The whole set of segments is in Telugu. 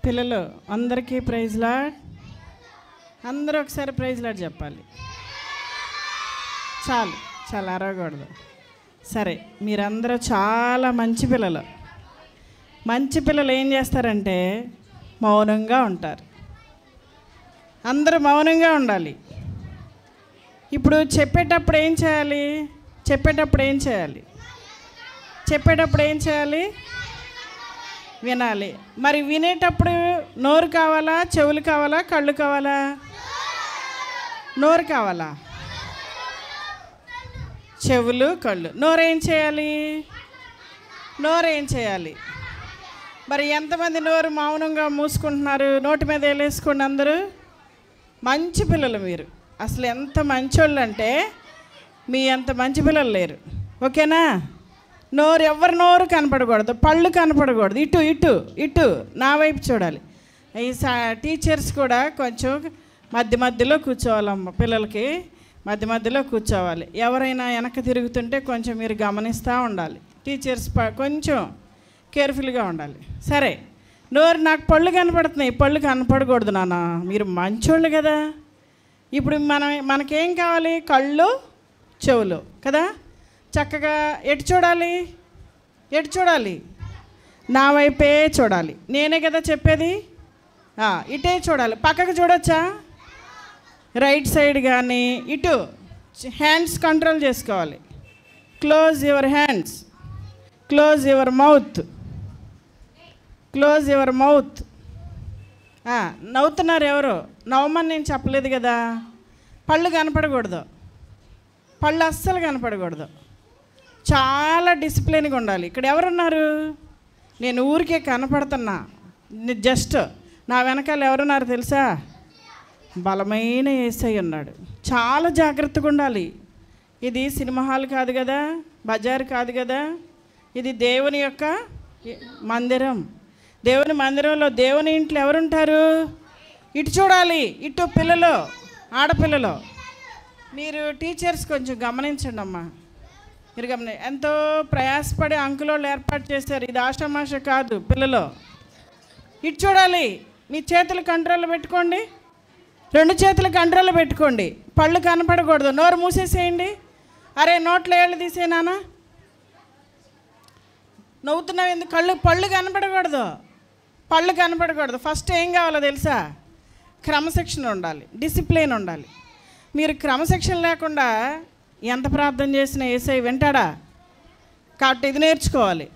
పిల్లలు అందరికీ ప్రైజ్ లార్డ్. అందరూ ఒకసారి ప్రైజ్ లార్డ్ చెప్పాలి. చాలు చాలా అరవకూడదు. సరే, మీరందరూ చాలా మంచి పిల్లలు. మంచి పిల్లలు ఏం చేస్తారంటే మౌనంగా ఉంటారు. అందరూ మౌనంగా ఉండాలి. ఇప్పుడు చెప్పేటప్పుడు ఏం చేయాలి? చెప్పేటప్పుడు ఏం చేయాలి? వినాలి. మరి వినేటప్పుడు నోరు కావాలా, చెవులు కావాలా, కళ్ళు కావాలా? నోరు కావాలా? చెవులు, కళ్ళు. నోరు ఏం చేయాలి? మరి ఎంతమంది నోరు మౌనంగా మూసుకుంటున్నారు? నోటి మీద వేలేసుకోండి అందరూ. మంచి పిల్లలు మీరు. అసలు ఎంత మంచోళ్ళు అంటే మీ అంత మంచి పిల్లలు లేరు. ఓకేనా? ఎవరి నోరు కనపడకూడదు, పళ్ళు కనపడకూడదు. ఇటు నా వైపు చూడాలి. ఈ టీచర్స్ కూడా కొంచెం మధ్యలో కూర్చోవాలమ్మ. పిల్లలకి మధ్యలో కూర్చోవాలి. ఎవరైనా వెనక తిరుగుతుంటే కొంచెం మీరు గమనిస్తూ ఉండాలి. టీచర్స్ కొంచెం కేర్ఫుల్గా ఉండాలి. సరే, నాకు పళ్ళు కనపడుతున్నాయి, పళ్ళు కనపడకూడదు నాన్న. మీరు మంచోళ్ళు కదా. ఇప్పుడు మనకేం కావాలి? కళ్ళు, చెవులు కదా. చక్కగా ఎటు చూడాలి? నా వైపే చూడాలి. నేనే కదా చెప్పేది. ఇటే చూడాలి. పక్కకు చూడొచ్చా? రైట్ సైడ్ కానీ ఇటు. హ్యాండ్స్ కంట్రోల్ చేసుకోవాలి. Close your hands, close your mouth. నవ్వుతున్నారు ఎవరు? నవ్వమని నేను చెప్పలేదు కదా. పళ్ళు కనపడకూడదు, పళ్ళు అస్సలు కనపడకూడదు. చాలా డిసిప్లిన్గా ఉండాలి. ఇక్కడ ఎవరున్నారు? నేను ఊరికే కనపడుతున్నా. జస్ట్ నా వెనకాల ఎవరున్నారు తెలుసా? బలమైన యేసయ్య ఉన్నాడు. చాలా జాగ్రత్తగా ఉండాలి. ఇది సినిమా హాల్ కాదు కదా, బజార్ కాదు కదా. ఇది దేవుని యొక్క మందిరం. దేవుని మందిరంలో, దేవుని ఇంట్లో ఎవరుంటారు? ఇటు చూడాలి. ఇటు పిల్లలు, ఆడపిల్లలు. మీరు టీచర్స్ కొంచెం గమనించండి అమ్మా. మీరు ఎంతో ప్రయాసపడి అంకులోళ్ళు ఏర్పాటు చేశారు. ఇది ఆషామాష కాదు. పిల్లలు ఇటు చూడాలి. మీ చేతులు కంట్రోల్లో పెట్టుకోండి. 2 చేతులు కంట్రోల్లో పెట్టుకోండి. పళ్ళు కనపడకూడదు. నోరు మూసేసేయండి. అరే, నోట్లో ఏళ్ళు తీసేనానా? నవ్వుతున్నావు ఎందుకు? పళ్ళు కనపడకూడదు. ఫస్ట్ ఏం కావాలో తెలుసా? క్రమశిక్షణ ఉండాలి, డిసిప్లిన్ ఉండాలి. మీరు క్రమశిక్షణ లేకుండా ఎంత ప్రార్థన చేసినా యేసయ్య వింటాడా? కాబట్టి ఇది నేర్చుకోవాలి.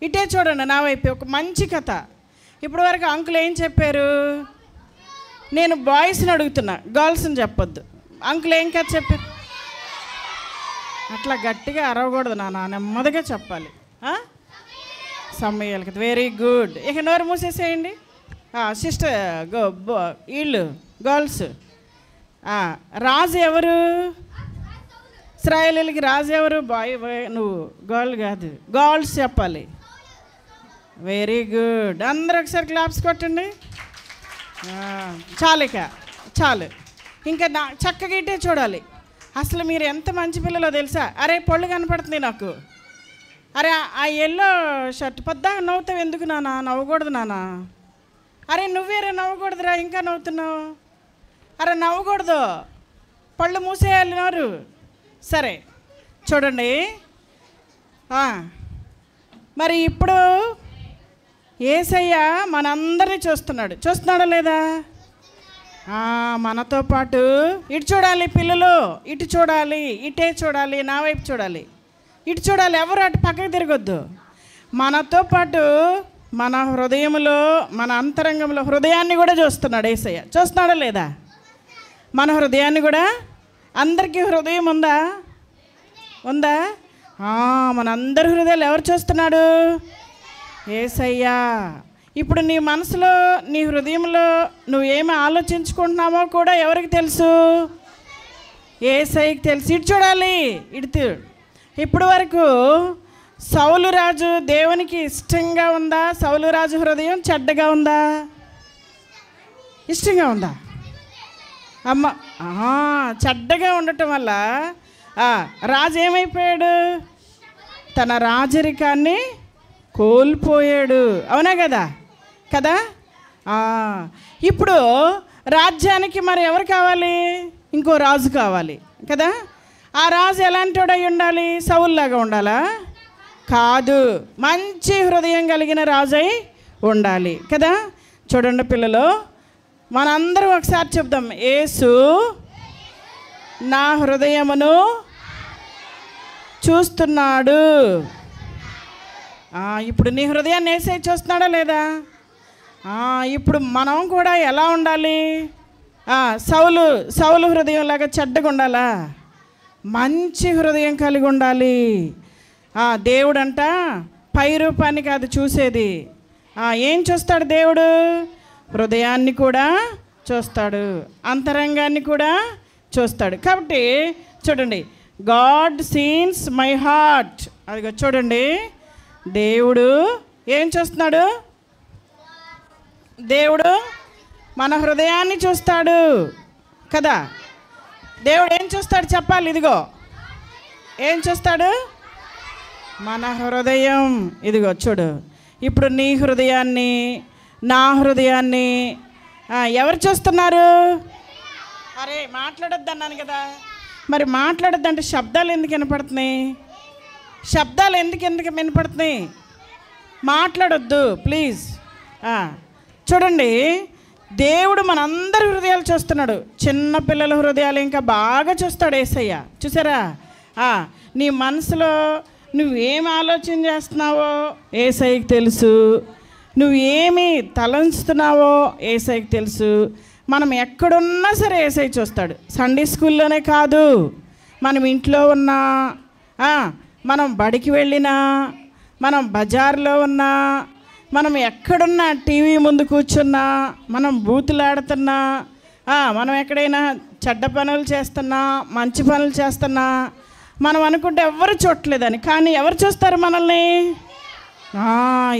ఇటే చూడండి నా వైపు. ఒక మంచి కథ. ఇప్పుడు వరకు అంకుల్ ఏం చెప్పారు? నేను బాయ్స్ని అడుగుతున్నా, గర్ల్స్ని చెప్పొద్దు. అంకుల్ ఏం కథ చెప్పారు? అట్లా గట్టిగా అరవకూడదు నాన్న, నెమ్మదిగా చెప్పాలి. సమయాలకి. Very good. ఇక నోరు మూసేసేయండి. సిస్టర్ వీళ్ళు గర్ల్స్. రాజు ఎవరు? ఇశ్రాయేలీయులకి రాజు ఎవరు? నువ్వు గర్ల్ కాదు, గర్ల్స్ చెప్పాలి. Very good. అందరూ ఒకసారి క్లాప్స్ కొట్టండి. చాలు. ఇంకా చక్కగా ఇటే చూడాలి. అసలు మీరు ఎంత మంచి పిల్లలో తెలుసా? అరే, పళ్ళు కనపడుతుంది నాకు. అరే, ఆ ఎల్లో షర్ట్ పొద్దాక నవ్వుతావు ఎందుకు నాన్న? నవ్వకూడదు నాన్న. అరే, నువ్వేరే నవ్వకూడదురా, ఇంకా నవ్వుతున్నావు. అరే, నవ్వకూడదు, పళ్ళు మూసేయాలి నోరు. సరే చూడండి. మరి ఇప్పుడు యేసయ్య మనందరినీ చూస్తున్నాడా లేదా? మనతో పాటు ఇటు చూడాలి పిల్లలు, ఇటు చూడాలి, ఇటే చూడాలి, నా వైపు చూడాలి, ఇటు చూడాలి. ఎవరు అటు పక్కకు తిరగొద్దు. మనతో పాటు మన హృదయంలో, మన అంతరంగంలో హృదయాన్ని కూడా చూస్తున్నాడు యేసయ్య. చూస్తున్నాడా లేదా? మన హృదయాన్ని కూడా. అందరికీ హృదయం ఉందా? మనందరి హృదయాలు ఎవరు చూస్తున్నాడు? యేసయ్య. ఇప్పుడు నీ మనసులో, నీ హృదయంలో నువ్వేమి ఆలోచించుకుంటున్నావో కూడా ఎవరికి తెలుసు? యేసయ్యకి తెలుసు. ఇటు చూడాలి, ఇప్పుడు వరకు సౌలు రాజు దేవునికి ఇష్టంగా ఉందా? సౌలు రాజు హృదయం చెడ్డగా ఉందా? ఇష్టంగా ఉందా? చెడ్డగా ఉండటం వల్ల రాజు ఏమైపోయాడు? తన రాజరికాన్ని కోల్పోయాడు. అవునా కదా? ఇప్పుడు రాజ్యానికి మరి ఎవరు కావాలి? ఇంకో రాజు కావాలి కదా. ఆ రాజు ఎలాంటి అయి ఉండాలి? సౌలులాగా ఉండాలా? కాదు, మంచి హృదయం కలిగిన రాజు అయి ఉండాలి కదా. చూడండి పిల్లలు, మనందరం ఒకసారి చెప్దాం, యేసు నా హృదయమును చూస్తున్నాడు. ఇప్పుడు నీ హృదయాన్ని యేసయ్య చూస్తున్నాడా లేదా? ఇప్పుడు మనం కూడా ఎలా ఉండాలి? సౌలు హృదయంలాగా చెడ్డగా ఉండాలా? మంచి హృదయం కలిగి ఉండాలి. దేవుడంట పై రూపాన్ని కాదు చూసేది. ఏం చూస్తాడు దేవుడు? హృదయాన్ని కూడా చూస్తాడు, అంతరంగాన్ని కూడా చూస్తాడు. కాబట్టి చూడండి, గాడ్ సీన్స్ మై హార్ట్. అదిగో చూడండి, దేవుడు ఏం చూస్తున్నాడు? దేవుడు మన హృదయాన్ని చూస్తాడు కదా. దేవుడు ఏం చూస్తాడు చెప్పాలి? ఇదిగో ఏం చూస్తాడు? మన హృదయం. ఇదిగో చూడు, ఇప్పుడు నీ హృదయాన్ని, నా హృదయాన్ని ఎవరు చూస్తున్నారు? అరే మాట్లాడొద్దు అన్నాను కదా. మరి మాట్లాడొద్దంటే శబ్దాలు ఎందుకు వినపడుతున్నాయి? శబ్దాలు ఎందుకు వినపడుతున్నాయి? మాట్లాడొద్దు ప్లీజ్. చూడండి, దేవుడు మనందరి హృదయాలు చూస్తున్నాడు. చిన్నపిల్లల హృదయాలు ఇంకా బాగా చూస్తాడు యేసయ్య. చూసారా? నీ మనసులో నువ్వేం ఆలోచన చేస్తున్నావో యేసయ్యకి తెలుసు, నువ్వేమి తలంచుతున్నావో యేసయ్యకి తెలుసు. మనం ఎక్కడున్నా సరే యేసయ్య చూస్తాడు. సండే స్కూల్లోనే కాదు, మనం ఇంట్లో ఉన్నా, మనం బడికి వెళ్ళినా, మనం బజార్లో ఉన్నా, మనం ఎక్కడున్నా, టీవీ ముందు కూర్చున్నా, మనం బూతులాడుతున్నా, మనం ఎక్కడైనా చెడ్డ పనులు చేస్తున్నా, మంచి పనులు చేస్తున్నా, మనం అనుకుంటే ఎవరు చూడలేదని, కానీ ఎవరు చూస్తారు మనల్ని?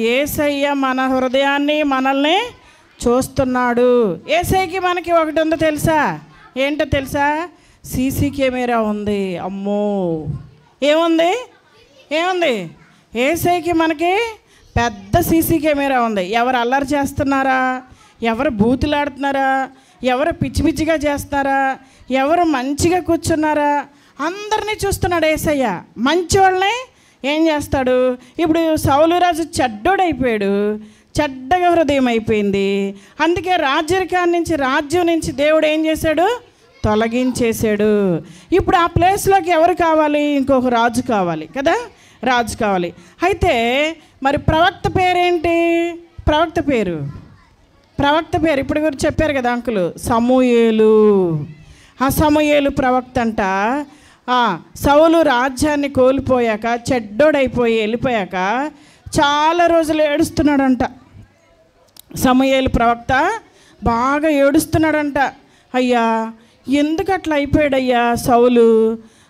యేసయ్య మన హృదయాన్ని, మనల్ని చూస్తున్నాడు. యేసయ్యకి మనకి ఒకటి ఉందో తెలుసా? ఏంటో తెలుసా? సీసీ కెమెరా ఉంది. అమ్మో, ఏముంది? యేసయ్యకి మనకి పెద్ద సీసీ కెమెరా ఉంది. ఎవరు అల్లరి చేస్తున్నారా, ఎవరు బూతులాడుతున్నారా, ఎవరు పిచ్చి పిచ్చిగా చేస్తున్నారా, ఎవరు మంచిగా కూర్చున్నారా, అందరినీ చూస్తున్నాడు యేసయ్య. మంచి వాళ్ళని ఏం చేస్తాడు? ఇప్పుడు సౌలు రాజు చెడ్డోడైపోయాడు, చెడ్డగా హృదయం అయిపోయింది. అందుకే రాజ్యం నుంచి దేవుడు ఏం చేశాడు? తొలగించేశాడు. ఇప్పుడు ఆ ప్లేస్లోకి ఎవరు కావాలి? ఇంకొక రాజు కావాలి కదా, రాజు కావాలి. అయితే మరి ప్రవక్త పేరేంటి? ప్రవక్త పేరు ఇప్పుడు గురించి చెప్పారు కదా అంకులు, సమూయేలు. ఆ సమూయేలు ప్రవక్త అంట. సౌలు రాజ్యాన్ని కోల్పోయాక, చెడ్డోడైపోయి వెళ్ళిపోయాక చాలా రోజులు ఏడుస్తున్నాడంట. సమూయేలు ప్రవక్త బాగా ఏడుస్తున్నాడంట. అయ్యా, ఎందుకు అట్లా అయిపోయాడయ్యా సౌలు?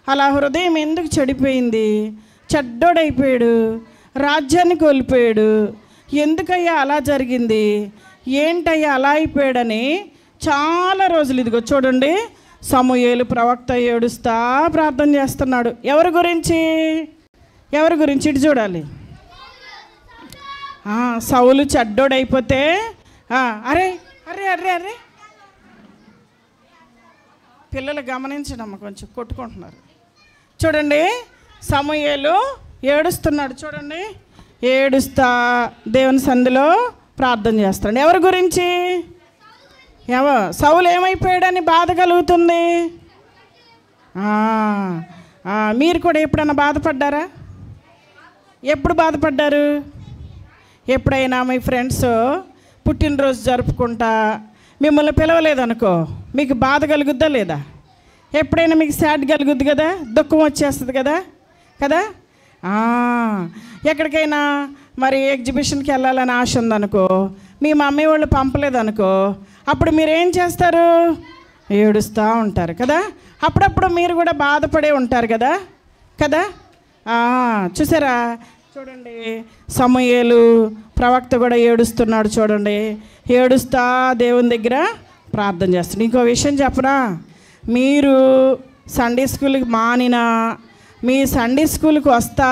అలా హృదయం ఎందుకు చెడిపోయింది? చెడ్డోడైపోయాడు, రాజ్యాన్ని కోల్పోయాడు, ఎందుకయ్యా అలా జరిగింది? ఏంటయ్యా అలా అయిపోయాడని చాలా రోజులు, ఇదిగో చూడండి, సమూయేలు ప్రవక్త ఏడుస్తా ప్రార్థన చేస్తున్నాడు. ఎవరి గురించి? ఇటు చూడాలి. సౌలు చెడ్డోడైపోతే అరే అరే అరే అరే పిల్లలు గమనించడమ్మ, కొంచెం కొట్టుకుంటున్నారు. చూడండి, సమూయేలు ఏడుస్తున్నాడు. చూడండి, ఏడుస్తా దేవుని సన్నిధిలో ప్రార్థన చేస్తాడు. ఎవరి గురించి? సౌలు ఏమైపోయాడని బాధ కలుగుతుంది. మీరు కూడా ఎప్పుడైనా బాధపడ్డారా? ఎప్పుడు బాధపడ్డారు? ఎప్పుడైనా మీ ఫ్రెండ్స్ పుట్టినరోజు జరుపుకుంటా మిమ్మల్ని పిలవలేదనుకో, మీకు బాధ కలుగుద్దా లేదా? ఎప్పుడైనా మీకు సాడ్ కలుగుద్ది కదా, దుఃఖం వచ్చేస్తుంది కదా. ఎక్కడికైనా మరి ఎగ్జిబిషన్కి వెళ్ళాలని ఆశ ఉందనుకో, మీ మమ్మీ వాళ్ళు పంపలేదనుకో, అప్పుడు మీరు ఏం చేస్తారు? ఏడుస్తూ ఉంటారు కదా. అప్పుడప్పుడు మీరు కూడా బాధపడే ఉంటారు కదా. చూసారా? చూడండి, సమూయేలు ప్రవక్త కూడా ఏడుస్తున్నాడు. చూడండి, ఏడుస్తా దేవుని దగ్గర ప్రార్థన చేస్తున్నాడు. ఇంకో విషయం చెప్పనా? మీరు సండే స్కూల్కి మానినా, మీ సండే స్కూల్కి వస్తా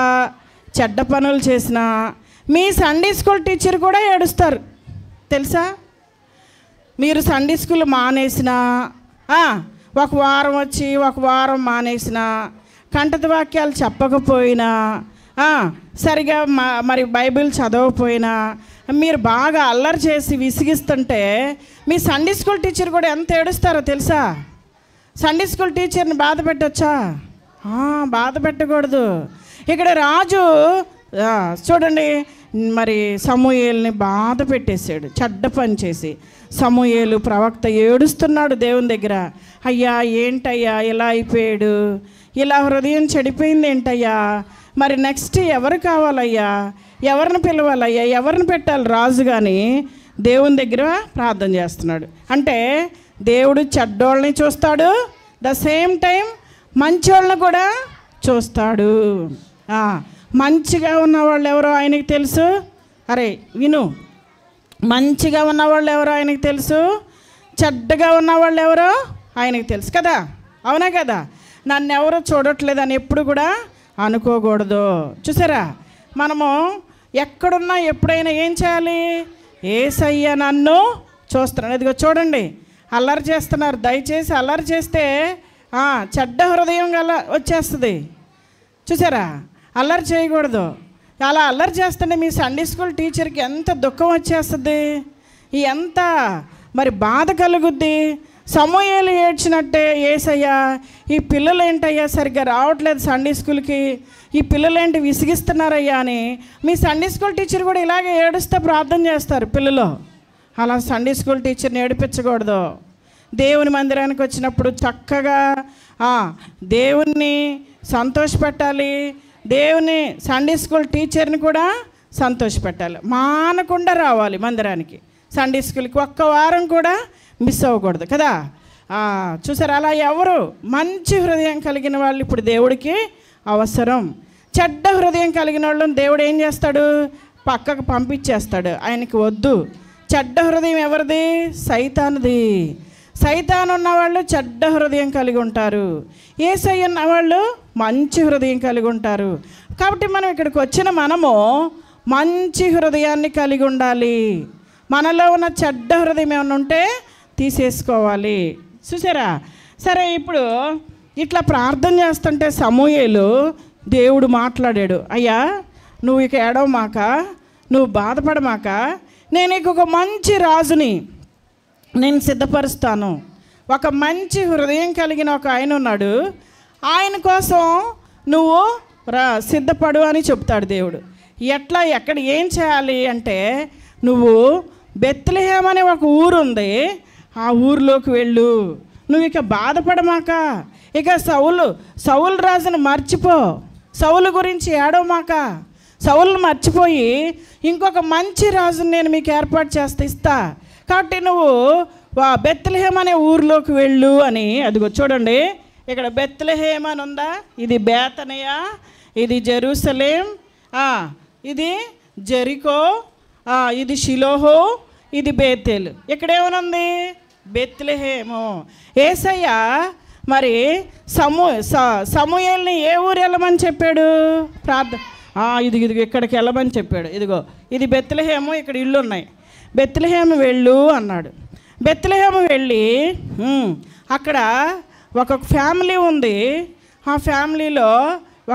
చెడ్డ పనులు చేసినా, మీ సండే స్కూల్ టీచర్ కూడా ఏడుస్తారు తెలుసా? మీరు సండే స్కూల్ మానేసినా, ఒక వారం వచ్చి ఒక వారం మానేసినా, కంటత వాక్యాలు చెప్పకపోయినా, సరిగా మరి బైబిల్ చదవకపోయినా, మీరు బాగా అల్లరి చేసి విసిగిస్తుంటే మీ సండే స్కూల్ టీచర్ కూడా ఎంత ఏడుస్తారో తెలుసా? సండే స్కూల్ టీచర్ని బాధ పెట్టచ్చా? బాధ పెట్టకూడదు. ఇక్కడ రాజు చూడండి, మరి సమూయేలుని బాధ పెట్టేశాడు, చెడ్డ పని చేసి. సమూయేలు ప్రవక్త ఏడుస్తున్నాడు దేవుని దగ్గర, అయ్యా ఏంటయ్యా ఇలా అయిపోయాడు, ఇలా హృదయం చెడిపోయింది ఏంటయ్యా, మరి నెక్స్ట్ ఎవరు కావాలయ్యా, ఎవరిని పిలవాలయ్యా, ఎవరిని పెట్టాలి రాజు కానీ దేవుని దగ్గర ప్రార్థన చేస్తున్నాడు. అంటే దేవుడు చెడ్డోళ్ళని చూస్తాడు, ద సేమ్ టైం మంచోళ్ళని కూడా చూస్తాడు. మంచిగా ఉన్నవాళ్ళు ఎవరో ఆయనకి తెలుసు. అరే విను, మంచిగా ఉన్నవాళ్ళు ఎవరో ఆయనకి తెలుసు, చెడ్డగా ఉన్నవాళ్ళు ఎవరో ఆయనకి తెలుసు కదా, అవునా కదా? నన్ను ఎవరో చూడట్లేదని ఎప్పుడు కూడా అనుకోకూడదు. చూసారా, మనము ఎక్కడున్నా ఎప్పుడైనా ఏం చేయాలి? యేసయ్య నన్ను చూస్తున్నాడు. ఇదిగో చూడండి, అల్లరి చేస్తున్నారు. దయచేసి అల్లరి చేస్తే చెడ్డ హృదయం గల వచ్చేస్తుంది. చూసారా, అల్లరి చేయకూడదు. అలా అల్లరి చేస్తుంటే మీ సండే స్కూల్ టీచర్కి ఎంత దుఃఖం వచ్చేస్తుంది, ఎంత మరి బాధ కలుగుద్ది. సమూయేలు ఏడ్చినట్టే యేసయ్యా ఈ పిల్లలు ఏంటయ్యా సరిగ్గా రావట్లేదు సండే స్కూల్కి, ఈ పిల్లలు ఏంటి విసిగిస్తున్నారయ్యా అని మీ సండే స్కూల్ టీచర్ కూడా ఇలాగే ఏడుస్తే ప్రార్థన చేస్తారు పిల్లలు. అలా సండే స్కూల్ టీచర్ని ఏడిపించకూడదు. దేవుని మందిరానికి వచ్చినప్పుడు చక్కగా దేవుణ్ణి సంతోషపెట్టాలి, దేవుని సండే స్కూల్ టీచర్ని కూడా సంతోషపెట్టాలి. మానకుండా రావాలి మందిరానికి, సండే స్కూల్కి ఒక్క వారం కూడా మిస్ అవ్వకూడదు కదా. చూసారు, అలా ఎవరు మంచి హృదయం కలిగిన వాళ్ళు ఇప్పుడు దేవుడికి అవసరం. చెడ్డ హృదయం కలిగిన వాళ్ళని దేవుడు ఏం చేస్తాడు? పక్కకు పంపించేస్తాడు, ఆయనకి వద్దు. చెడ్డ హృదయం ఎవరిది? సైతానుది. సైతాను ఉన్నవాళ్ళు చెడ్డ హృదయం కలిగి ఉంటారు, యేసయ్య ఉన్నవాళ్ళు మంచి హృదయం కలిగి ఉంటారు. కాబట్టి మనం ఇక్కడికి వచ్చిన మనము మంచి హృదయాన్ని కలిగి ఉండాలి. మనలో ఉన్న చెడ్డ హృదయం ఏమైనా ఉంటే తీసేసుకోవాలి. చూసారా? సరే, ఇప్పుడు ఇట్లా ప్రార్థన చేస్తుంటే సమూయేలు దేవుడు మాట్లాడాడు, అయ్యా నువ్వు ఇక ఏడవమాక, నువ్వు బాధపడమాక, నేను నీకు ఒక మంచి రాజుని నేను సిద్ధపరుస్తాను. ఒక మంచి హృదయం కలిగిన ఒక ఆయన ఉన్నాడు, ఆయన కోసం నువ్వు సిద్ధపడు అని చెప్తాడు దేవుడు. ఎట్లా, ఎక్కడ, ఏం చేయాలి అంటే, నువ్వు బెత్లెహేమ్ అనే ఒక ఊరు ఉంది, ఆ ఊరిలోకి వెళ్ళు. నువ్వు ఇక బాధపడమాక, ఇక సౌలు రాజును మర్చిపో, సౌలు గురించి ఏడవమాక, సౌలును మర్చిపోయి ఇంకొక మంచి రాజుని నేను మీకు ఏర్పాటు ఇస్తా. కాబట్టి నువ్వు బెత్లెహేమ్ అనే ఊరిలోకి వెళ్ళు అని. అదిగో చూడండి, ఇక్కడ బెత్లెహేమ్ అని ఉందా, ఇది బేతనియా, ఇది జెరూసలేం, ఇది జెరికో, ఇది షిలోహు, ఇది బేతేలు. ఇక్కడ ఏమనుంది? బెత్లెహేము. యేసయ్య మరి సమూయేలుని ఏ ఊరు వెళ్ళమని చెప్పాడు? ఇదిగో ఇక్కడికి వెళ్ళమని చెప్పాడు. ఇదిగో ఇది బెత్లెహేము, ఇక్కడ ఇళ్ళు ఉన్నాయి, బెత్లెహేము వెళ్ళు అన్నాడు. బెత్లెహేము వెళ్ళి అక్కడ ఒక ఫ్యామిలీ ఉంది, ఆ ఫ్యామిలీలో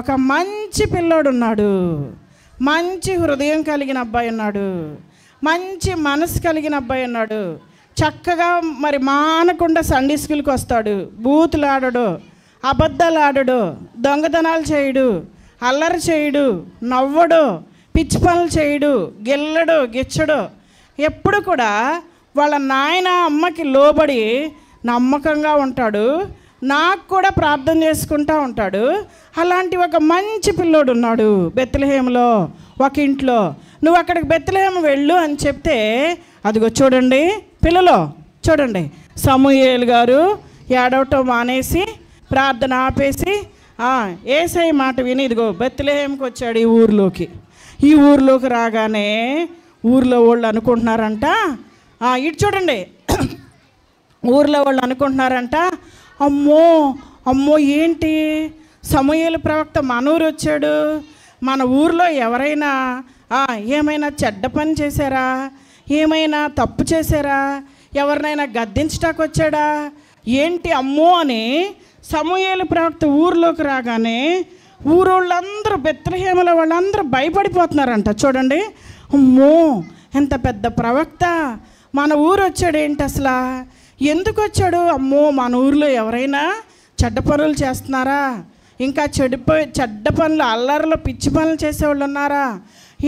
ఒక మంచి పిల్లోడు ఉన్నాడు, మంచి హృదయం కలిగిన అబ్బాయి ఉన్నాడు, మంచి మనసు కలిగిన అబ్బాయి ఉన్నాడు. చక్కగా మరి మానకుండా సండే స్కూల్కి వస్తాడు, బూతులు ఆడడు, అబద్ధాలు ఆడడు, దొంగతనాలు చేయడు, అల్లరి చేయడు, నవ్వడు, పిచ్చి పనులు చేయడు, గిల్లడు గిచ్చడు. ఎప్పుడు కూడా వాళ్ళ నాయన అమ్మకి లోబడి నమ్మకంగా ఉంటాడు, నాకు కూడా ప్రార్థన చేసుకుంటూ ఉంటాడు. అలాంటి ఒక మంచి పిల్లోడు ఉన్నాడు బెత్లెహేములో ఒక ఇంట్లో. నువ్వు అక్కడికి బెత్లెహేము వెళ్ళు అని చెప్తే, అదిగో చూడండి పిల్లలు, చూడండి సమూయేలు గారు ఏడవటం మానేసి ప్రార్థన ఆపేసి యేసయ్య మాట విని ఇదిగో బెత్లెహేముకి వచ్చాడు. ఈ ఊరిలోకి రాగానే ఊర్లో వాళ్ళు అనుకుంటున్నారంట, ఇటు చూడండి, ఊర్లో వాళ్ళు అనుకుంటున్నారంట, అమ్మో అమ్మో ఏంటి సమూయేలు ప్రవక్త మన ఊరు వచ్చాడు, మన ఊర్లో ఎవరైనా ఏమైనా చెడ్డ పని చేశారా, ఏమైనా తప్పు చేశారా, ఎవరినైనా గద్దించటానికి వచ్చాడా ఏంటి అమ్మో అని సమూయేలు ప్రవక్త ఊరిలోకి రాగానే ఊరోళ్ళందరూ బెత్లెహేములో వాళ్ళందరూ భయపడిపోతున్నారంట. చూడండి, అమ్మో ఎంత పెద్ద ప్రవక్త మన ఊరు వచ్చాడు ఏంటి అసలు, ఎందుకు వచ్చాడు, అమ్మో మన ఊరిలో ఎవరైనా చెడ్డ పనులు చేస్తున్నారా, ఇంకా చెడ్డ పనులు అల్లరిలో పిచ్చి పనులు చేసేవాళ్ళు ఉన్నారా,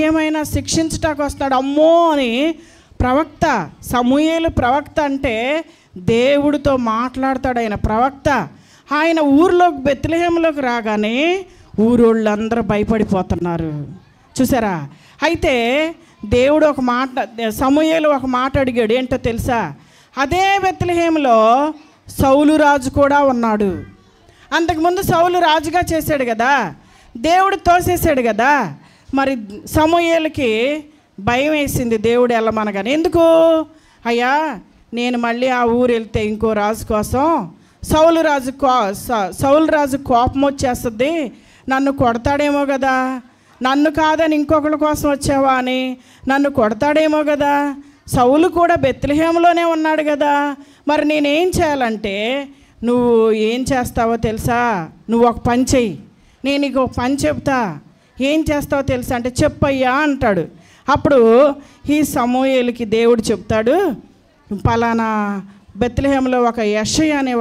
ఏమైనా శిక్షించటానికి వస్తాడు అమ్మో అని ప్రవక్త. సమూయేలు ప్రవక్త అంటే దేవుడితో మాట్లాడతాడు ఆయన ప్రవక్త. ఆయన ఊరిలోకి బెత్లెహేములోకి రాగానే ఊరోళ్ళందరూ భయపడిపోతున్నారు. చూసారా? అయితే దేవుడు ఒక మాట, సమూయేలు ఒక మాట అడిగాడు. ఏంటో తెలుసా? అదే బెత్లెహేములో సౌలు రాజు కూడా ఉన్నాడు. అంతకుముందు సౌలు రాజుగా చేశాడు కదా, దేవుడు తోసేశాడు కదా. మరి సమూయేలుకి భయం వేసింది దేవుడు వెళ్ళమనగానే. ఎందుకు? అయ్యా నేను మళ్ళీ ఆ ఊరు వెళ్తే ఇంకో రాజు కోసం సౌలు రాజు కోపం వచ్చేస్తుంది, నన్ను కొడతాడేమో కదా, నన్ను కాదని ఇంకొకరి కోసం వచ్చావా అని నన్ను కొడతాడేమో కదా, సౌలు కూడా బెత్లెహేములోనే ఉన్నాడు కదా, మరి నేనేం చేయాలంటే, నువ్వు ఏం చేస్తావో తెలుసా, నువ్వు ఒక పని చెయ్యి, నేను నీకు ఒక పని చెప్తా, ఏం చేస్తావో తెలుసా అంటే చెప్పయ్యా అంటాడు. అప్పుడు ఈ సమూయేలుకి దేవుడు చెప్తాడు, పలానా బెత్లెహేములో ఒక యెషయా అనే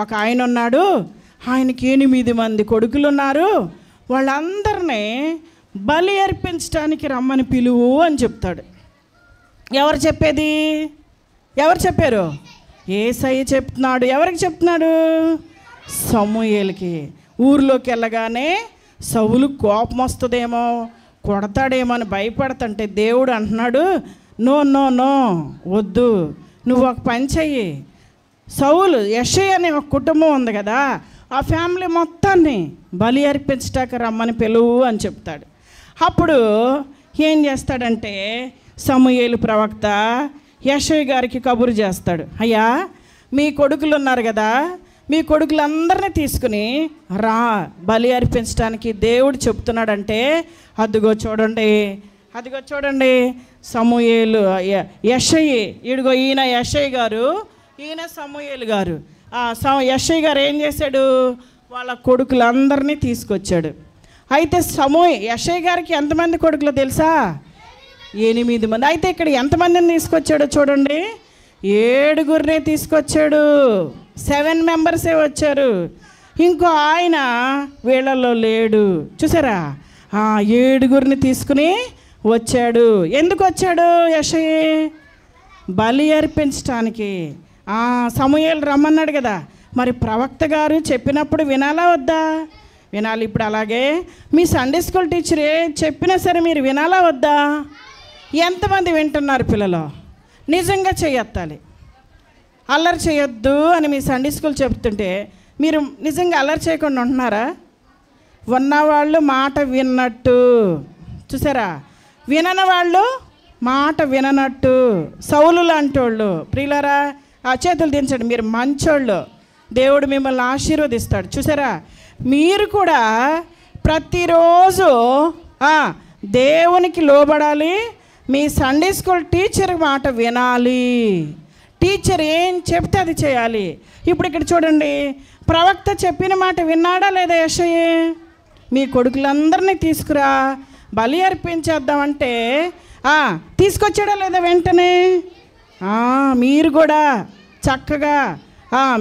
ఒక ఆయన ఉన్నాడు, ఆయనకి 8 మంది కొడుకులు ఉన్నారు, వాళ్ళందరినీ బలి అర్పించడానికి రమ్మని పిలువు అని చెప్తాడు. ఎవరు చెప్పేది? ఎవరు చెప్పారు? యేసయ్య చెప్తున్నాడు. ఎవరికి చెప్తున్నాడు? సమూయేలుకి. ఊర్లోకి వెళ్ళగానే సౌలు కోపం వస్తుందేమో, కొడతాడేమో అని భయపడుతుంటే దేవుడు అంటున్నాడు, నో నో నో వద్దు, నువ్వు ఒక పని చెయ్యి, సౌలు యెషయా అనే ఒక కుటుంబం ఉంది కదా, ఆ ఫ్యామిలీ మొత్తాన్ని బలి అర్పించటానికి రమ్మని పిలువు అని చెప్తాడు. అప్పుడు ఏం చేస్తాడంటే సమూయేలు ప్రవక్త యెషయా గారికి కబురు చేస్తాడు, అయ్యా మీ కొడుకులు ఉన్నారు కదా, మీ కొడుకులందరినీ తీసుకుని రా, బలి అర్పించడానికి దేవుడు చెప్తున్నాడంటే అదిగో చూడండి సమూయేలు యెషయా, ఇదిగో ఈయన యెషయా గారు, ఈయన సమూయేలు గారు. యెషయా గారు ఏం చేశాడు? వాళ్ళ కొడుకులందరినీ తీసుకొచ్చాడు. అయితే యెషయా గారికి ఎంతమంది కొడుకులు తెలుసా? 8 మంది. అయితే ఇక్కడ ఎంతమందిని తీసుకొచ్చాడో చూడండి, 7 తీసుకొచ్చాడు. 7 మెంబర్సే వచ్చారు. ఇంకో ఆయన వీళ్ళల్లో లేడు. చూసారా? 7 తీసుకుని వచ్చాడు. ఎందుకు వచ్చాడు యెషయా? బలి అర్పించటానికి. సమూయేలు రమ్మన్నాడు కదా, మరి ప్రవక్త గారు చెప్పినప్పుడు వినాలా వద్దా? వినాలి. ఇప్పుడు అలాగే మీ సండే స్కూల్ టీచర్ చెప్పినా సరే మీరు వినాలా వద్దా? ఎంతమంది వింటున్నారు పిల్లలు? నిజంగా చేయెత్తాలి. అల్లరి చేయొద్దు అని మీ సండే స్కూల్ చెప్తుంటే మీరు నిజంగా అల్లరి చేయకుండా ఉంటున్నారా? ఉన్నవాళ్ళు మాట విన్నట్టు. చూసారా? వినని వాళ్ళు మాట విననట్టు. సౌలు లాంటి వాళ్ళు. ప్రియులారా, ఆ చేతులు దించండి. మీరు మంచోళ్ళు, దేవుడు మిమ్మల్ని ఆశీర్వదిస్తాడు. చూసారా? మీరు కూడా ప్రతిరోజు దేవునికి లోబడాలి. మీ సండే స్కూల్ టీచర్ మాట వినాలి. టీచర్ ఏం చెప్తే అది చేయాలి. ఇప్పుడు ఇక్కడ చూడండి, ప్రవక్త చెప్పిన మాట విన్నాడా లేదా యెషయా? మీ కొడుకులందరినీ తీసుకురా, బలి అర్పించేద్దామంటే తీసుకొచ్చాడా లేదా వెంటనే? మీరు కూడా చక్కగా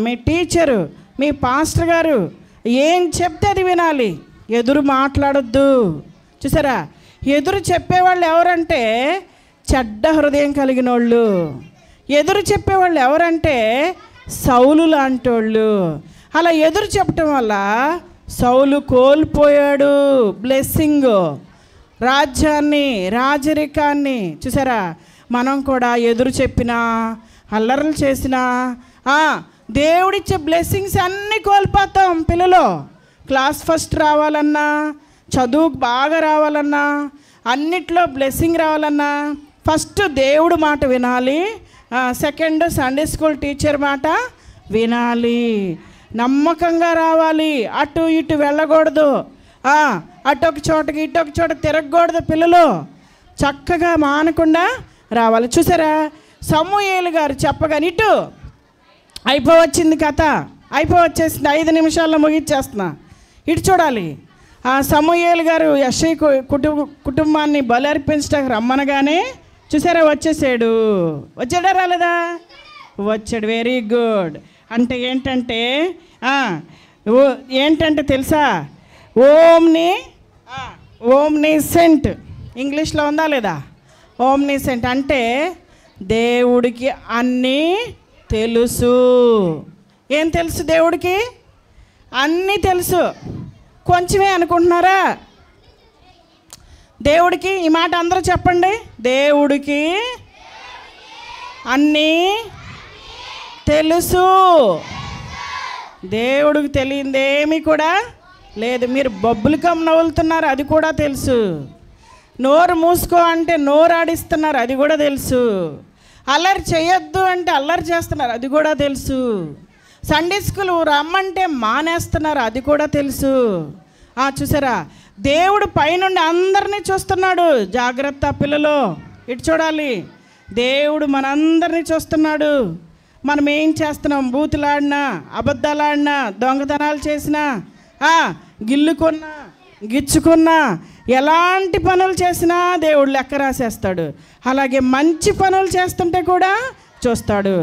మీ టీచరు, మీ పాస్టర్ గారు ఏం చెప్తే అది వినాలి, ఎదురు మాట్లాడొద్దు. చూసారా? ఎదురు చెప్పేవాళ్ళు ఎవరంటే చెడ్డ హృదయం కలిగిన వాళ్ళు. ఎదురు చెప్పేవాళ్ళు ఎవరంటే సౌలు లాంటి వాళ్ళు. అలా ఎదురు చెప్పటం వల్ల సౌలు కోల్పోయాడు బ్లెస్సింగ్, రాజ్యాన్ని, రాజరికాన్ని. చూసారా? మనం కూడా ఎదురు చెప్పినా, అల్లర్లు చేసినా దేవుడిచ్చే బ్లెస్సింగ్స్ అన్నీ కోల్పోతాం. పిల్లలు క్లాస్ ఫస్ట్ రావాలన్నా, చదువు బాగా రావాలన్నా, అన్నిట్లో బ్లెస్సింగ్ రావాలన్నా ఫస్ట్ దేవుడు మాట వినాలి. సెకండ్ సండే స్కూల్ టీచర్ మాట వినాలి. నమ్మకంగా రావాలి. అటు ఇటు వెళ్ళకూడదు. అటు ఒక చోటకి ఇటు ఒక చోట తిరగకూడదు. పిల్లలు చక్కగా మానకుండా రావాలి. చూసారా? సమూయేలు గారు చెప్పగానే ఇటు అయిపోవచ్చింది కథ, అయిపోవచ్చేసింది, 5 నిమిషాల్లో ముగిచ్చేస్తున్నా. ఇటు చూడాలి. ఆ సమూయేలు గారు యెషై కుటుంబాన్ని బలి అర్పించడానికి రమ్మనగానే చూసారా, వచ్చేసాడు. వచ్చాడా రాలేదా? వచ్చాడు. Very good. అంటే ఏంటంటే తెలుసా, ఓమ్ని సెంట్ ఇంగ్లీష్లో ఉందా లేదా? ఓమ్ని సెంట్ అంటే దేవుడికి అన్నీ తెలుసు. ఏం తెలుసు? దేవుడికి అన్నీ తెలుసు. కొంచెమే అనుకుంటున్నారా? దేవుడికి, ఈ మాట అందరూ చెప్పండి, దేవుడికి అన్నీ తెలుసు. దేవుడికి తెలియందేమీ కూడా లేదు. మీరు బొబ్బులు కమ్ నవ్వులుతున్నారు, అది కూడా తెలుసు. నోరు మూసుకో అంటే నోరు ఆడిస్తున్నారు, అది కూడా తెలుసు. అల్లరి చేయొద్దు అంటే అల్లరి చేస్తున్నారు, అది కూడా తెలుసు. సండే స్కూల్ రమ్మంటే మానేస్తున్నారు, అది కూడా తెలుసు. చూసారా, దేవుడు పైనుండి అందరినీ చూస్తున్నాడు. జాగ్రత్త పిల్లలు, ఇటు చూడాలి. దేవుడు మనందరినీ చూస్తున్నాడు. మనం ఏం చేస్తున్నాం? బూతులాడినా, అబద్ధాలాడినా, దొంగతనాలు చేసినా, గిల్లుకున్నా, గిచ్చుకున్నా, ఎలాంటి పనులు చేసినా దేవుడు లెక్క రాసేస్తాడు. అలాగే మంచి పనులు చేస్తుంటే కూడా చూస్తాడు.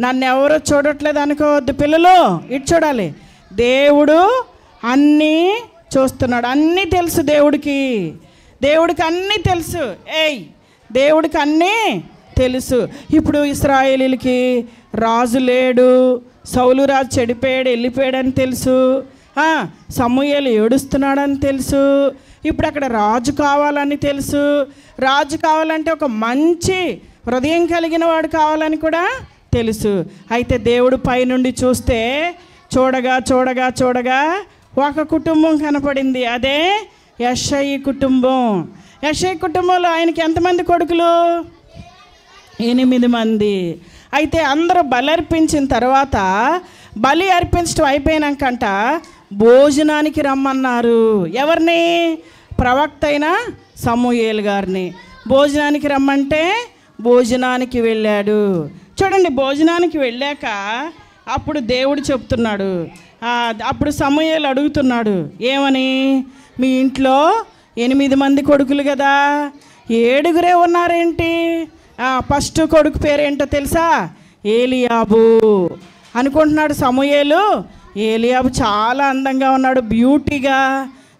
నన్ను ఎవరో చూడట్లేదు అనుకోవద్దు పిల్లలు, ఇటు చూడాలి. దేవుడు అన్నీ చూస్తున్నాడు. అన్నీ తెలుసు దేవుడికి. దేవుడికి అన్నీ తెలుసు. దేవుడికి అన్నీ తెలుసు. ఇప్పుడు ఇశ్రాయేలీలకి రాజు లేడు, సౌలు రాజు చెడిపోయాడు, వెళ్ళిపోయాడని తెలుసు. సమూయేలు ఏడుస్తున్నాడని తెలుసు. ఇప్పుడు అక్కడ రాజు కావాలని తెలుసు. రాజు కావాలంటే ఒక మంచి హృదయం కలిగిన వాడు కావాలని కూడా తెలుసు. అయితే దేవుడు పైనుండి చూస్తే చూడగా చూడగా చూడగా ఒక కుటుంబం కనపడింది. అదే యెషై కుటుంబం. యెషై కుటుంబంలో ఆయనకి ఎంతమంది కొడుకులు? 8 మంది. అయితే అందరూ బలి అర్పించిన తర్వాత, బలి అర్పించడం అయిపోయినాకంట భోజనానికి రమ్మన్నారు. ఎవరిని? ప్రవక్త అయిన సమూయేలు గారిని. భోజనానికి రమ్మంటే భోజనానికి వెళ్ళాడు. చూడండి, భోజనానికి వెళ్ళాక అప్పుడు దేవుడు చెప్తున్నాడు. అప్పుడు సమూయేలు అడుగుతున్నాడు, ఏమని? మీ ఇంట్లో 8 మంది కొడుకులు కదా, 7 ఉన్నారేంటి? ఫస్ట్ కొడుకు పేరేంటో తెలుసా? ఏలియాబు అనుకుంటున్నాడు సమూయేలు. ఏలియాబు చాలా అందంగా ఉన్నాడు, బ్యూటీగా,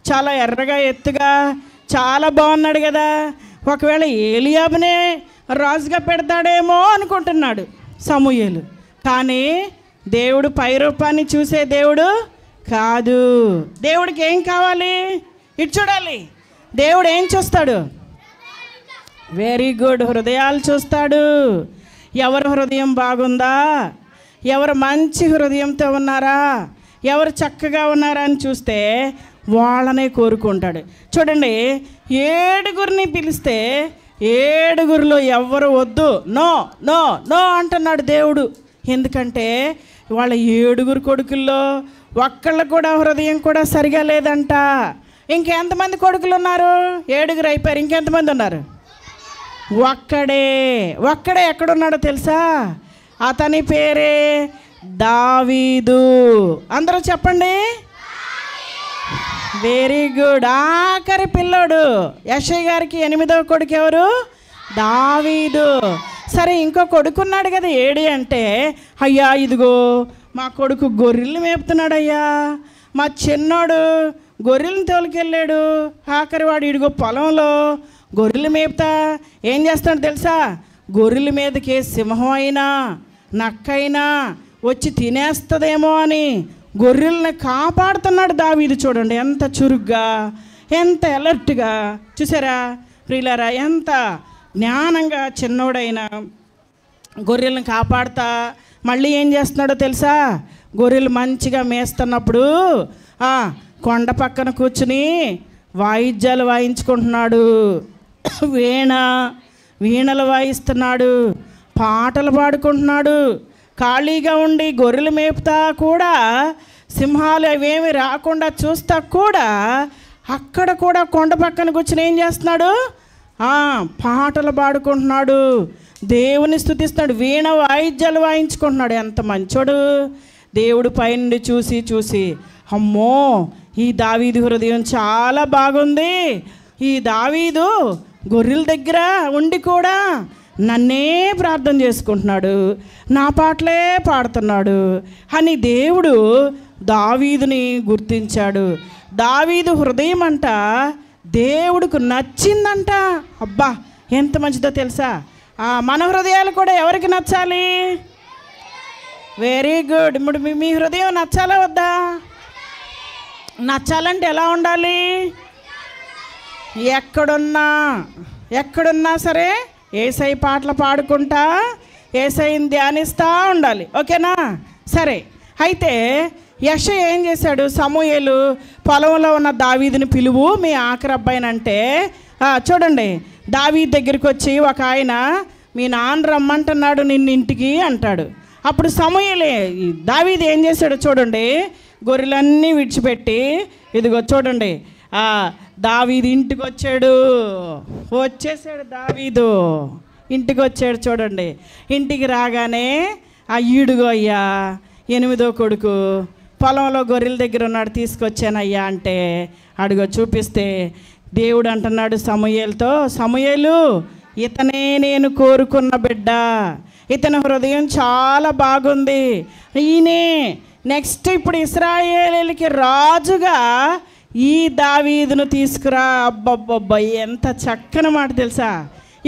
చాలా ఎర్రగా, ఎత్తుగా, చాలా బాగున్నాడు కదా. ఒకవేళ ఏలియాబునే రాజుగా పెడతాడేమో అనుకుంటున్నాడు సమూయేలు. కానీ దేవుడు పై రూపాన్ని చూసే దేవుడు కాదు. దేవుడికి ఏం కావాలి? ఇటు చూడాలి. దేవుడు ఏం చూస్తాడు? వెరీ గుడ్, హృదయాలు చూస్తాడు. ఎవరి హృదయం బాగుందా, ఎవరు మంచి హృదయంతో ఉన్నారా, ఎవరు చక్కగా ఉన్నారా అని చూస్తే వాళ్ళనే కోరుకుంటాడు. చూడండి, 7 పిలిస్తే 7 ఎవరు వద్దు, నో నో నో అంటున్నాడు దేవుడు. ఎందుకంటే వాళ్ళ 7 కొడుకుల్లో ఒక్కళ్ళు కూడా హృదయం కూడా సరిగా లేదంట. ఇంకెంతమంది కొడుకులు ఉన్నారు? 7 అయిపోయారు. ఇంకెంతమంది ఉన్నారు? ఒక్కడే ఎక్కడున్నాడో తెలుసా? అతని పేరే దావీదు. అందరూ చెప్పండి. Very good. ఆఖరి పిల్లోడు యెషై గారికి 8వ కొడుకు ఎవరు? దావీదు. సరే, ఇంకో కొడుకున్నాడు కదా 7 అంటే, అయ్యా ఇదిగో మా కొడుకు గొర్రెలు మేపుతున్నాడయ్యా, మా చిన్నోడు గొర్రెలను తోలుకెళ్ళాడు, ఆఖరి వాడు ఇదిగో పొలంలో గొర్రెలు మేపుతా ఏం చేస్తాడు తెలుసా? గొర్రెల మీదకి సింహం అయినా నక్కైనా వచ్చి తినేస్తుందేమో అని గొర్రెల్ని కాపాడుతున్నాడు దావీదు. చూడండి ఎంత చురుగ్గా, ఎంత అలర్ట్గా. చూసారా ప్రియులారా, ఎంత జ్ఞానంగా చిన్నోడైనా గొర్రెలను కాపాడుతా మళ్ళీ ఏం చేస్తున్నాడో తెలుసా? గొర్రెలు మంచిగా మేస్తున్నప్పుడు కొండ పక్కన కూర్చుని వాయిద్యాలు వాయించుకుంటున్నాడు. వీణలు వాయిస్తున్నాడు, పాటలు పాడుకుంటున్నాడు. ఖాళీగా ఉండి గొర్రెలు మేపుతా కూడా, సింహాలు అవేమి రాకుండా చూస్తా కూడా, అక్కడ కూడా కొండ పక్కన కూర్చుని ఏం చేస్తున్నాడు? పాటలు పాడుకుంటున్నాడు, దేవుని స్తుతిస్తున్నాడు, వీణ వాయిద్యాలు వాయించుకుంటున్నాడు. ఎంత మంచోడు! దేవుడు పైనుండి చూసి చూసి, అమ్మో ఈ దావీదు హృదయం చాలా బాగుంది, ఈ దావీదు గొర్రెల దగ్గర ఉండి కూడా నన్నే ప్రార్థన చేసుకుంటున్నాడు, నా పాటలే పాడుతున్నాడు అని దేవుడు దావీదుని గుర్తించాడు. దావీదు హృదయం అంట దేవుడికి నచ్చిందంట. అబ్బా ఎంత మంచిదో తెలుసా? మన హృదయాలు కూడా ఎవరికి నచ్చాలి? Very good. ఇప్పుడు మీ హృదయం నచ్చాలా వద్దా? నచ్చాలంటే ఎలా ఉండాలి? ఎక్కడున్నా సరే యేసయ్య పాటలు పాడుకుంటా యేసయ్యని ధ్యానిస్తూ ఉండాలి. ఓకేనా? సరే, అయితే యెషయా ఏం చేశాడు? సమూయేలు పొలంలో ఉన్న దావీదుని పిలువు, మీ ఆఖరి అబ్బాయినంటే చూడండి, దావీదు దగ్గరికి వచ్చి ఒక ఆయన, మీ నాన్న రమ్మంటున్నాడు నిన్ను ఇంటికి అంటాడు. అప్పుడు సమూయేలే దావీదు ఏం చేశాడు చూడండి, గొర్రెలన్నీ విడిచిపెట్టి ఇదిగో చూడండి దావీదు ఇంటికి వచ్చేసాడు. దావీదు ఇంటికి వచ్చాడు చూడండి. ఇంటికి రాగానే ఈడుగో అయ్యా 8వ కొడుకు పొలంలో గొర్రెల దగ్గర ఉన్నాడు, తీసుకొచ్చానయ్యా అంటే అడుగో చూపిస్తే దేవుడు అంటున్నాడు సమూయేలుతో, సమూయేలు ఇతనే నేను కోరుకున్న బిడ్డ, ఇతని హృదయం చాలా బాగుంది, ఈయనే నెక్స్ట్ ఇప్పుడు ఇశ్రాయేలీయులకి రాజుగా ఈ దావీదును తీసుకురా. అబ్బబ్బబ్బా ఎంత చక్కని మాట తెలుసా?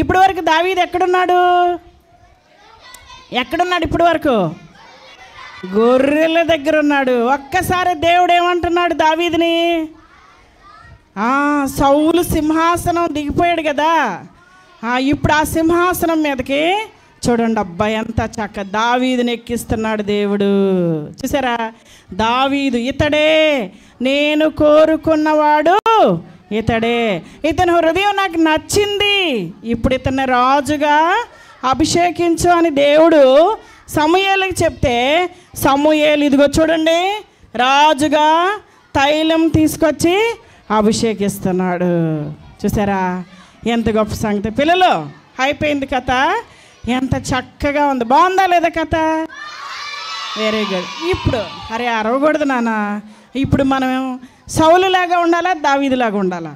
ఇప్పటి వరకు దావీదు ఎక్కడున్నాడు? ఇప్పటి వరకు గొర్రెల దగ్గర ఉన్నాడు. ఒక్కసారి దేవుడు ఏమంటున్నాడు దావీదుని? సౌలు సింహాసనం దిగిపోయాడు కదా, ఇప్పుడు ఆ సింహాసనం మీదకి చూడండి అబ్బా ఎంత చక్క దావీదుని ఎక్కిస్తున్నాడు దేవుడు. చూసారా? దావీదు ఇతడే నేను కోరుకున్నవాడు, ఇతడే, ఇతని హృదయం నాకు నచ్చింది, ఇప్పుడు ఇతన్ని రాజుగా అభిషేకించు అని దేవుడు సమూయేలుకి చెప్తే, సమూయేలు ఇదిగో చూడండి రాజుగా తైలం తీసుకొచ్చి అభిషేకిస్తున్నాడు. చూసారా ఎంత గొప్ప సంగతి? పిల్లలు, అయిపోయింది కథ. ఎంత చక్కగా ఉంది, బాగుందా లేదా కథ? Very good. ఇప్పుడు అరే అరవకూడదు నాన్న, ఇప్పుడు మనం సౌలులాగా ఉండాలా దావీదులాగా ఉండాలా?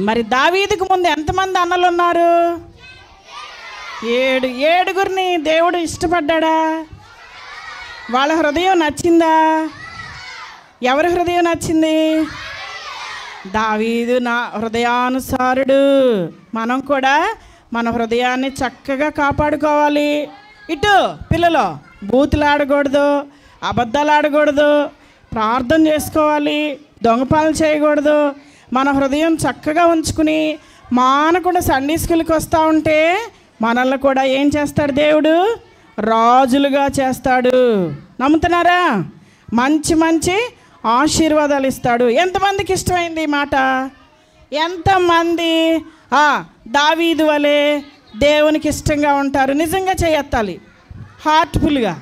మరి దావీదుకు ముందు ఎంతమంది అన్నలు ఉన్నారు? 7 దేవుడు ఇష్టపడ్డా? వాళ్ళ హృదయం నచ్చిందా? ఎవరి హృదయం నచ్చింది? దావీదు నా హృదయానుసారుడు. మనం కూడా మన హృదయాన్ని చక్కగా కాపాడుకోవాలి. ఇటు పిల్లలు బూతులు ఆడకూడదు, అబద్ధాలు ఆడకూడదు, ప్రార్థన చేసుకోవాలి, దొంగపాలు చేయకూడదు. మన హృదయం చక్కగా ఉంచుకుని మానకుండా సండే స్కూల్కి వస్తూ ఉంటే మనల్ని కూడా ఏం చేస్తాడు దేవుడు? రాజులుగా చేస్తాడు. నమ్ముతున్నారా? మంచి మంచి ఆశీర్వాదాలు ఇస్తాడు. ఎంతమందికి ఇష్టమైంది ఈ మాట? ఎంతమంది దావీదు వలె దేవునికి ఇష్టంగా ఉంటారు? నిజంగా చేయెత్తాలి, హార్ట్ఫుల్గా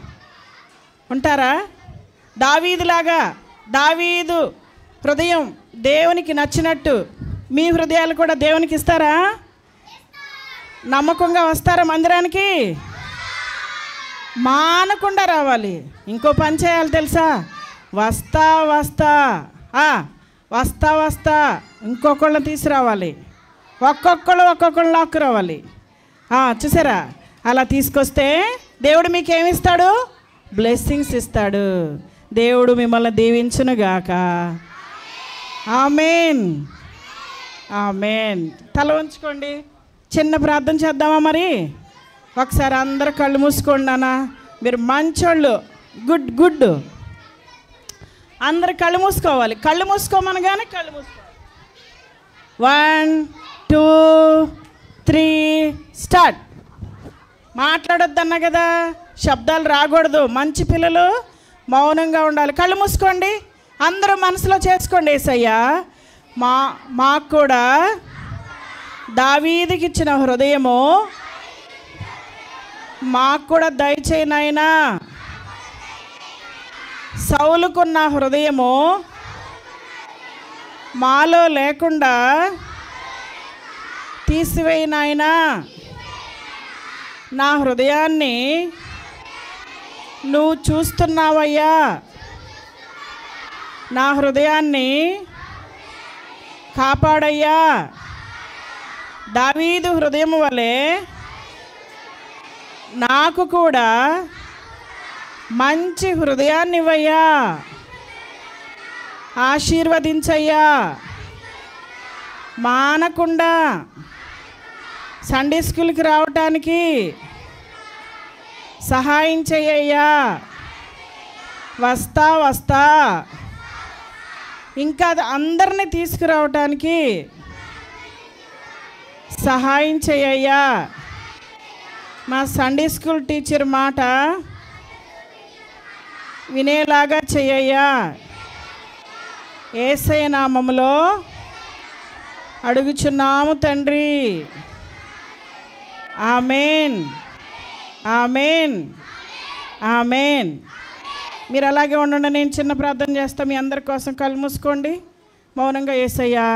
ఉంటారా? దావీదులాగా, దావీదు హృదయం దేవునికి నచ్చినట్టు మీ హృదయాలు కూడా దేవునికి ఇస్తారా? నమ్మకంగా వస్తారా మందిరానికి? మానకుండా రావాలి. ఇంకో పని చేయాలి తెలుసా? వస్తా ఇంకొకళ్ళని తీసుకురావాలి. ఒక్కొక్కళ్ళు లాక్కు రావాలి. చూసారా? అలా తీసుకొస్తే దేవుడు మీకు ఏమిస్తాడు? బ్లెస్సింగ్స్ ఇస్తాడు. దేవుడు మిమ్మల్ని దీవించునుగాక. ఆమేన్, ఆమేన్. తల ఉంచుకోండి, చిన్న ప్రార్థన చేద్దామా? మరి ఒకసారి అందరూ కళ్ళు మూసుకోండి అన్న. మీరు మంచోళ్ళు, గుడ్. అందరు కళ్ళు మూసుకోవాలి. కళ్ళు మూసుకోమనగానే కళ్ళు మూసుకోవాలి. 1 2 3 స్టార్ట్. మాట్లాడొద్దన్నా కదా, శబ్దాలు రాకూడదు. మంచి పిల్లలు మౌనంగా ఉండాలి. కళ్ళు మూసుకోండి, అందరూ మనసులో చేసుకోండి. యేసయ్యా మాకు కూడా దావీదుకి ఇచ్చిన హృదయము మాకు కూడా దయచేయి నాయనా. సౌలుకున్న హృదయము మాలో లేకుండా తీసివేయి నాయనా, నా హృదయాన్ని నువ్వు చూస్తున్నావయ్యా, నా హృదయాన్ని కాపాడయ్యా. దావీదు హృదయం వలె నాకు కూడా మంచి హృదయాన్ని ఇవ్వయ్యా, ఆశీర్వదించయ్యా. మానకుండా సండే స్కూల్కి రావటానికి సహాయం చెయ్యయ్యా. వస్తా వస్తా ఇంకా అందరినీ తీసుకురావటానికి సహాయం చెయ్యయ్యా. మా సండే స్కూల్ టీచర్ మాట వినేలాగా చెయ్యయ్యా. యేసయ్య నామములో అడుగుచున్నాము తండ్రి. ఆమేన్, ఆమేన్, ఆమేన్. మీరు అలాగే ఉండండి. నేను చిన్న ప్రార్థన చేస్తాను. మీ అందరి కోసం కళ్ళు మూసుకోండి, మౌనంగా. యేసయ్యా,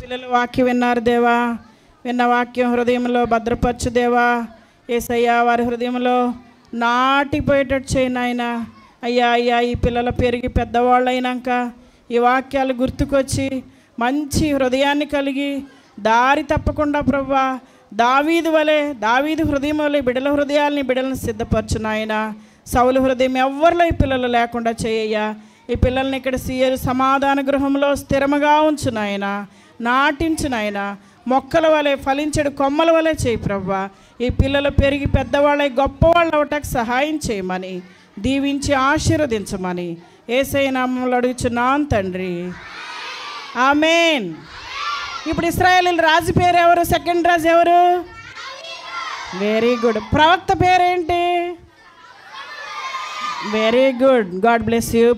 పిల్లలు వాక్యం విన్నారు దేవా, విన్న వాక్యం హృదయంలో భద్రపరచు దేవా. యేసయ్యా, వారి హృదయంలో నాటిపోయేటట్టు చేయి నాయన. అయ్యా అయ్యా, ఈ పిల్లలు పెరిగి పెద్దవాళ్ళు అయినాక ఈ వాక్యాలు గుర్తుకొచ్చి మంచి హృదయాన్ని కలిగి దారి తప్పకుండా ప్రభువా, దావీదు వలె, దావీదు హృదయం వలె బిడ్డల హృదయాల్ని, బిడ్డలను సిద్ధపరచు నాయన. సౌలు హృదయం ఎవ్వరిలో ఈ పిల్లలు లేకుండా చేయయ్యా. ఈ పిల్లల్ని ఇక్కడ సమాధాన గృహంలో స్థిరముగా ఉంచు నాయన, నాటించు నాయన. మొక్కల వలె ఫలించడు కొమ్మల వలె చేయి ప్రభువా. ఈ పిల్లలు పెరిగి పెద్దవాళ్ళై గొప్పవాళ్ళు అవటానికి సహాయం చేయమని, దీవించి ఆశీర్వదించమని యేసయ్య నామములో అడుగుచున్నాను తండ్రి. ఆమేన్. ఇప్పుడు ఇశ్రాయేలీయుల రాజు పేరు ఎవరు? సెకండ్ రాజు ఎవరు? Very good. ప్రవక్త పేరేంటి? Very good. God bless you.